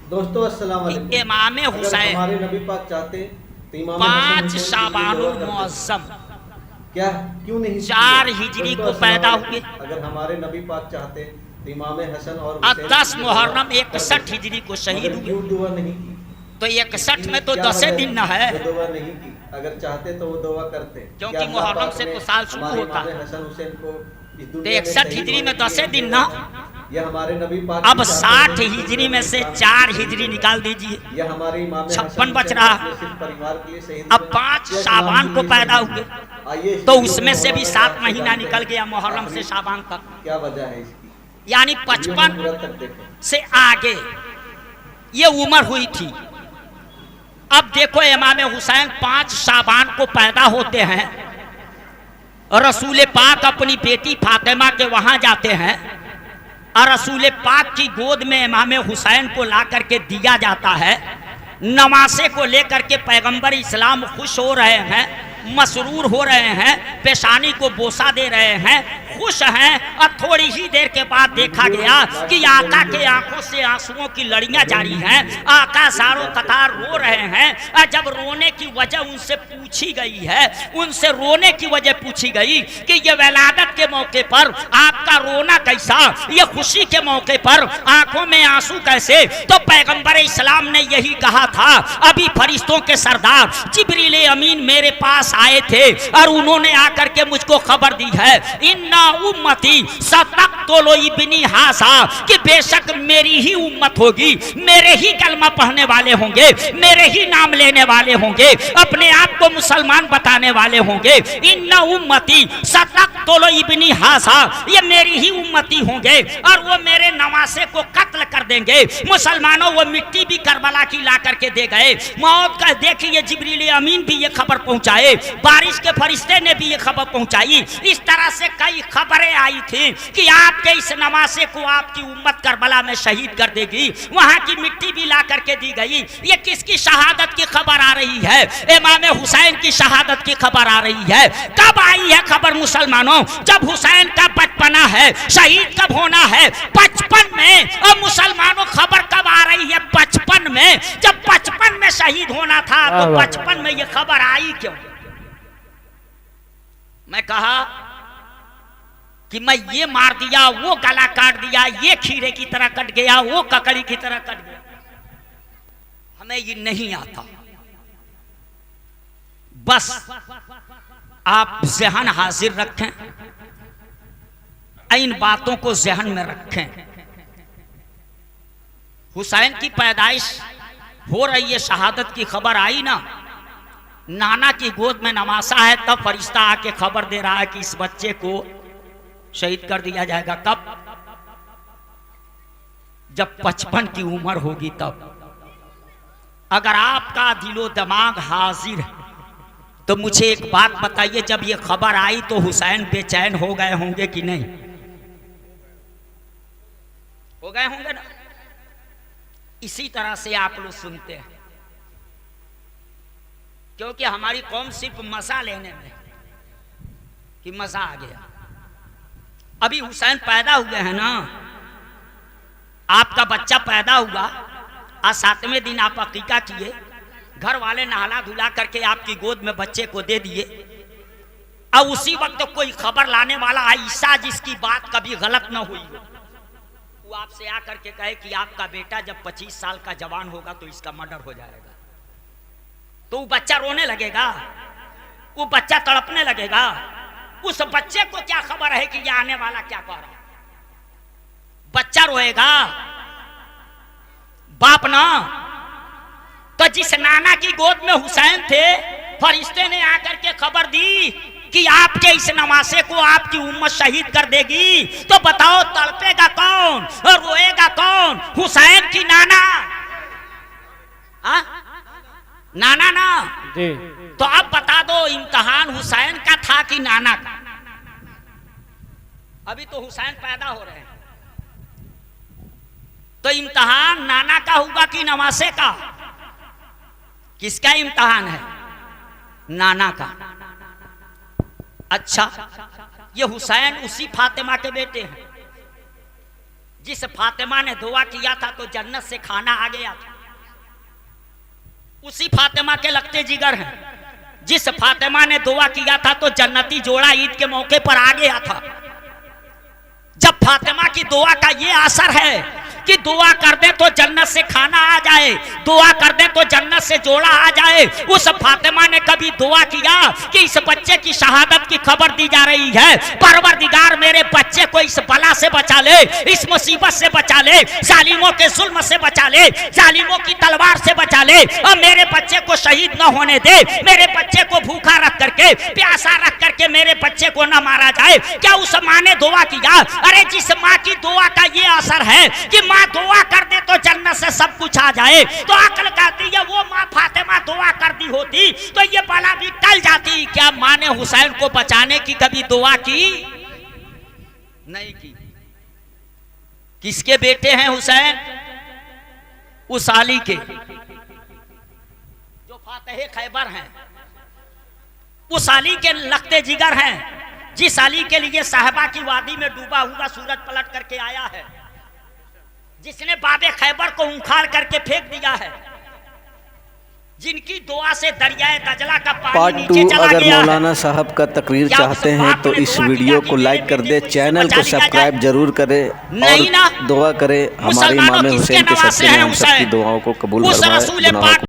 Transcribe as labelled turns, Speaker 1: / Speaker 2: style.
Speaker 1: दोस्तों अस्सलाम वालेकुम।
Speaker 2: इमाम हुसैन
Speaker 1: हमारे नबी पाक चाहते तो इमाम
Speaker 2: 5 शाबानुल मुअज्जम
Speaker 1: क्या क्यों नहीं
Speaker 2: 4 हिजरी को पैदा हुए,
Speaker 1: अगर हमारे नबी पाक चाहते तो इमाम हसन और
Speaker 2: 10 मुहर्रम 61 हिजरी को शहीद हुए।
Speaker 1: क्यों दुआ नहीं की?
Speaker 2: तो 61 में तो 10 दिन न है,
Speaker 1: वो दुआ नहीं की। अगर चाहते तो वो दुआ करते,
Speaker 2: क्योंकि मुहर्रम से तो साल शुरू होता है।
Speaker 1: हसन हुसैन को
Speaker 2: तो 61 हिजरी में 10 दिन ना,
Speaker 1: यह हमारे नबी पाक
Speaker 2: अब 60 हिजरी में से 4 हिजरी निकाल दीजिए,
Speaker 1: यह हमारे इमाम
Speaker 2: 56 बच रहा।
Speaker 1: परिवार के लिए शहीद।
Speaker 2: अब 5 शाबान को पैदा हुए तो उसमें से भी 7 महीना निकल गया मुहर्रम से शाबान तक।
Speaker 1: क्या वजह है इसकी?
Speaker 2: यानी 55 से आगे ये उम्र हुई थी। अब देखो इमाम हुसैन 5 शाबान को पैदा होते हैं, रसूल पाक अपनी बेटी फातिमा के वहां जाते हैं और रसूल पाक की गोद में इमाम हुसैन को ला करके दिया जाता है। नवासे को लेकर के पैगंबर इस्लाम खुश हो रहे हैं, मसरूर हो रहे हैं, पेशानी को बोसा दे रहे हैं, खुश हैं। और थोड़ी ही देर के बाद देखा गया कि आका के आंखों से आंसुओं की लड़ियां जारी हैं, आका सारों कतार रो रहे हैं। और जब रोने की वजह उनसे पूछी गई है, उनसे रोने की वजह पूछी गई कि ये विलादत के मौके पर आपका रोना कैसा, ये खुशी के मौके पर आंखों में आंसू कैसे, तो पैगंबर इस्लाम ने यही कहा था, अभी फरिश्तों के सरदार जिब्रील अमीन मेरे पास आए थे और उन्होंने आकर के मुझको खबर दी है, इन्ना उम्मती सतक्तुलु इब्नी हासा, कि बेशक मेरी ही उम्मत होगी, मेरे ही कलमा पढ़ने वाले होंगे, मेरे ही नाम लेने वाले होंगे, अपने आप को मुसलमान बताने वाले होंगे। इन्ना उम्मती सतक्तुलु इब्नी हासा, ये मेरी ही उम्मती होंगे और वो मेरे नवासे को कत्ल कर देंगे। मुसलमानों वो मिट्टी भी करबला की ला करके दे गए, मौत का देखिए जिब्रील अमीन भी ये खबर पहुंचाए, बारिश के फरिश्ते ने भी ये खबर पहुंचाई। इस तरह से कई खबरें आई थी कि आपके इस नवासे को आपकी उम्मत करबला में शहीद कर देगी, वहां की मिट्टी भी ला करके दी गई। ये किसकी शहादत की खबर आ रही है? इमाम हुसैन की शहादत की खबर आ रही है। कब आई है खबर मुसलमानों? जब हुसैन का बचपना है, शहीद कब होना है? 55 में। और मुसलमानों खबर कब आ रही है? 55 में। जब 55 में शहीद होना था तो 55 में ये खबर आई क्यों? मैं कहा कि मैं ये मार दिया, वो गला काट दिया, ये खीरे की तरह कट गया, वो ककड़ी की तरह कट गया, हमें ये नहीं आता। बस आप ज़हन हाजिर रखें, इन बातों को ज़हन में रखें। हुसैन की पैदाइश हो रही है, शहादत की खबर आई ना, नाना की गोद में नवासा है, तब फरिश्ता आके खबर दे रहा है कि इस बच्चे को शहीद कर दिया जाएगा। कब? जब 55 की उम्र होगी तब। अगर आपका दिलो दिमाग हाजिर है तो मुझे एक बात बताइए, जब ये खबर आई तो हुसैन बेचैन हो गए होंगे कि नहीं? हो गए होंगे ना। इसी तरह से आप लोग सुनते हैं, क्योंकि हमारी कौम सिर्फ मजा लेने में कि मजा आ गया। अभी हुसैन पैदा हुए हैं ना, आपका बच्चा पैदा हुआ और 7वें दिन आप अकीका किए, घर वाले नहला धुला करके आपकी गोद में बच्चे को दे दिए, और उसी वक्त कोई खबर लाने वाला आयशा जिसकी बात कभी गलत न हुई हो, वो आपसे आकर के कहे कि आपका बेटा जब 25 साल का जवान होगा तो इसका मर्डर हो जाएगा, तो वो बच्चा रोने लगेगा, वो बच्चा तड़पने लगेगा। उस बच्चे को क्या खबर है कि ये आने वाला क्या कह रहा है? बच्चा रोएगा, बाप ना। तो जिस नाना की गोद में हुसैन थे, फरिश्ते ने आकर के खबर दी कि आपके इस नवासे को आपकी उम्मत शहीद कर देगी, तो बताओ तड़पेगा कौन और रोएगा कौन? हुसैन की नाना। नाना ना जी। तो अब बता दो, इम्तिहान हुसैन का था कि नाना का? अभी तो हुसैन पैदा हो रहे हैं, तो इम्तिहान नाना का होगा कि नवासे का? किसका इम्तिहान है? नाना का। अच्छा, ये हुसैन उसी फातिमा के बेटे हैं जिस फातिमा ने दुआ किया था तो जन्नत से खाना आ गया था, उसी फातिमा के लगते जिगर हैं। जिस फातिमा ने दुआ किया था तो जन्नती जोड़ा ईद के मौके पर आ गया था। जब फातिमा की दुआ का ये असर है कि दुआ कर दे तो जन्नत से खाना आ जाए, दुआ कर दे तो जन्नत से जोड़ा आ जाए, उस फातिमा ने कभी दुआ किया कि इस बच्चे की शहादत की खबर दी जा रही है, परवरदिगार मेरे बच्चे को इस बला से बचा ले, इस मुसीबत से बचा ले, जालिमों के जुल्म से बचा ले, जालिमों की तलवार से बचा ले, और मेरे बच्चे को शहीद न होने दे, मेरे बच्चे को भूखा रख करके, प्यासा रख करके मेरे बच्चे को न मारा जाए। क्या उस माँ ने दुआ किया? अरे जिस माँ की दुआ का ये असर है कि माँ दुआ कर दे तो जन्नत से सब कुछ आ जाए, तो अक्ल कहती है वो माँ फातिमा दुआ कर दी होती तो ये बला भी टल जाती। क्या माँ ने हुसैन को बचाने की कभी दुआ की? नहीं की। किसके बेटे हैं हुसैन? उस अली के जो फातेह खैबर हैं, उस अली के लगते जिगर हैं, जिस अली के लिए साहबा की वादी में डूबा हुआ सूरज पलट करके आया है, जिसने बाबे खैबर को उखाड़ करके फेंक दिया है, जिनकी दुआ से दरियाए दजला का पानी नीचे चला
Speaker 3: अगर
Speaker 2: गया
Speaker 3: मौलाना साहब का तकरीर चाहते हैं तो इस वीडियो को लाइक कर दे, चैनल को सब्सक्राइब जरूर करें और दुआ करें हमारे इमाम हुसैन के सदक़े में हम सबकी दुआओं को कबूल फरमाए।